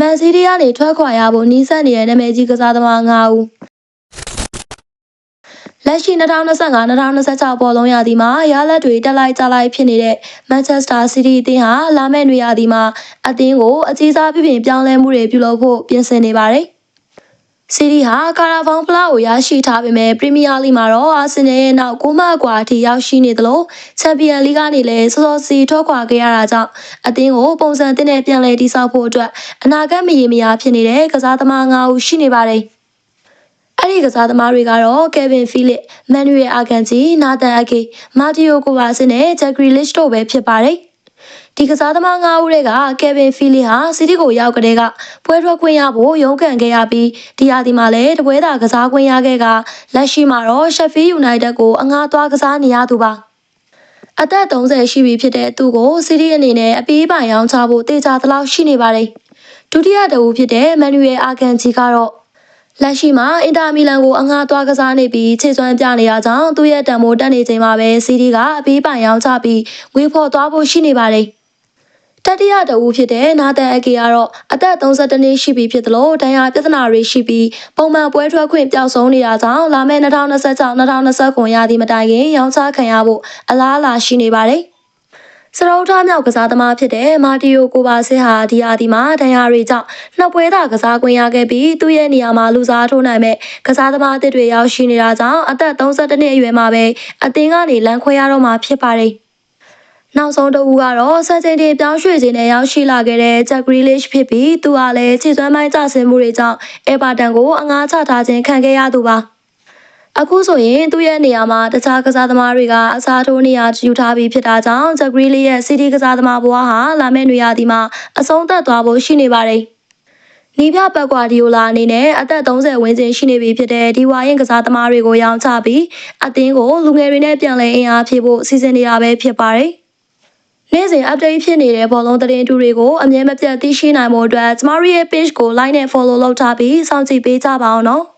မန်စီးတီးကနေထွက်ခွာရဖို့နီးစပ်နေတဲ့နာမည်ကြီးကစားသမား9ဦးလက်ရှိ2025-2026ပေါ်လုံးရာသီမှာရလဒ်တွေတက်လိုက်ကြလိုက်ဖြစ်နေတဲ့မန်ချက်စတာစီးတီးအသင်းဟာလာမယ့်နွေရာသီမှာအသင်းကိုအကြီးစားပြပြင်ပြောင်းလဲမှုတွေပြုလုပ်ဖို့ပြင်ဆင်နေပါတယ်။စီးတီးဟာကာရာဘောင်ဖလားကိုရရှိထားပေမဲ့ပရီးမီးယားလိမှာတော့အာဆင်နယ်ရဲ့နောက်9မှတ်အကွာအထိရောက်ရှိနေသလိုချန်ပီယံလိကနေလည်းစောစောစီထွက်ခွာခဲ့ရတာကြောင့်အသင်းကိုပုံစံသစ်နဲ့ပြန်လည်တည်ဆောက်ဖို့အတွက်အနာဂတ်မရေမရာဖြစ်နေတဲ့ကစားသမား9ဦးရှိနေပါတယ်။အဲ့ဒီကစားသမားတွေကတော့ကယ်ဗင်ဖီလစ်၊မန်နူရယ်အာဂန်ဂျီ၊နာသန်အကေ၊မာတီယိုကိုဗာစင်နဲ့ဂျက်ဂရီလစ်တို့ပဲဖြစ်ပါတယ်။ဒီကစားသမား9ဦးတွေကကယ်ဗင်ဖီလစ်ဟာစီးတီးကိုရောက်ကတည်းကပွဲထွက်ခွင့်ရဖို့ရုန်းကန်ခဲ့ရပြီးဒီရာသီမှာလည်းတပွဲတာကစားခွင့်ရခဲ့ကလက်ရှိမှာတော့ရှက်ဖီးယူနိုက်တက်ကိုအငှားသွားကစားနေရသူပါ။အသက်30ရှိပြီဖြစ်တဲ့သူကိုစီးတီးအနေနဲ့အပြေးပိုင်ရောင်းချဖို့တေချာသလောက်ရှိနေပါတယ်။ဒုတိယတဦးဖြစ်တဲ့မန်နူရယ်အာဂန်ဂျီကတော့လက်ရှိမှာအင်တာမီလန်ကိုအငှားသွားကစားနေပြီးခြေစွမ်းပြနေရကြောင်းသူ့ရဲ့တန်ဖိုးတက်နေချိန်မှာပဲစီးတီးကအပြေးပိုင်ရောင်းချပြီးငွေဖော်သွားဖို့ရှိနေပါတယ်။တတိယတဦးဖြစ်တဲ့နာသန်အကေကတော့အသက်32နှစ်ရှိပြီဖြစ်သလိုဒဏ်ရာပြဿနာတွေရှိပြီးပုံမှန်ပွဲထွက်ခွင့်ပျောက်ဆုံးနေတာကြောင့်လာမယ့်2026-2029ရာသီမတိုင်ခင်ရောင်းချခံရဖို့အလားအလာရှိနေပါတယ်။စရုပ်ထားမြောက်ကစားသမားဖြစ်တဲ့မာတီယိုကိုဗာစစ်ဟာဒီရာသီမှာဒဏ်ရာတွေကြောင့်နှစ်ပွဲသာကစားခွင့်ရခဲ့ပြီးသူ့ရဲ့နေရာမှာလူစားထိုးနိုင်မဲ့ကစားသမားအသစ်တွေရောက်ရှိနေတာကြောင့်အသက်32နှစ်အရွယ်မှာပဲအသင်းကနေလမ်းခွဲရတော့မှာဖြစ်ပါတယ်။နောက်ဆုံးတဦးကတော့စံချိန်တင်ပြောင်းရွှေ့ခြင်းနဲ့ရောက်ရှိလာခဲ့တဲ့ဂျက်ဂရီလစ်ဖြစ်ပြီးသူဟာလည်းခြေစွမ်းပိုင်းကျဆင်းမှုတွေကြောင့်အေဗာတန်ကိုအငှားချထားခြင်းခံခဲ့ရသူပါ။အခုဆိုရင်သူ့ရဲ့နေရာမှာတခြားကစားသမားတွေကအစားထိုးနေရာယူထားပြီးဖြစ်တာကြောင့်ဂျက်ဂရီလီရဲ့စီးတီးကစားသမားဘဝဟာလာမယ့်နွေရာသီမှာအဆုံးသတ်သွားဖို့ရှိနေပါတယ်။နီးပြပက်ကွာဒီယိုလာအနေနဲ့အသက်30ဝန်းကျင်ရှိနေပြီဖြစ်တဲ့ဒီဝါရင်ကစားသမားတွေကိုရောင်းချပြီးအသင်းကိုလူငယ်တွေနဲ့ပြန်လည်အင်အားဖြည့်ဖို့စီစဉ်နေတာပဲဖြစ်ပါတယ်။နေ့စဉ် update ဖြစ်နေတဲ့ဘောလုံးသတင်းတူတွေကိုအမြဲမပြတ်သိရှိနိုင်ဖို့အတွက်ကျမတို့ရဲ့ page ကို like နဲ့ follow လုပ်ထားပြီးစောင့်ကြည့်ပေးကြပါအောင်နော်။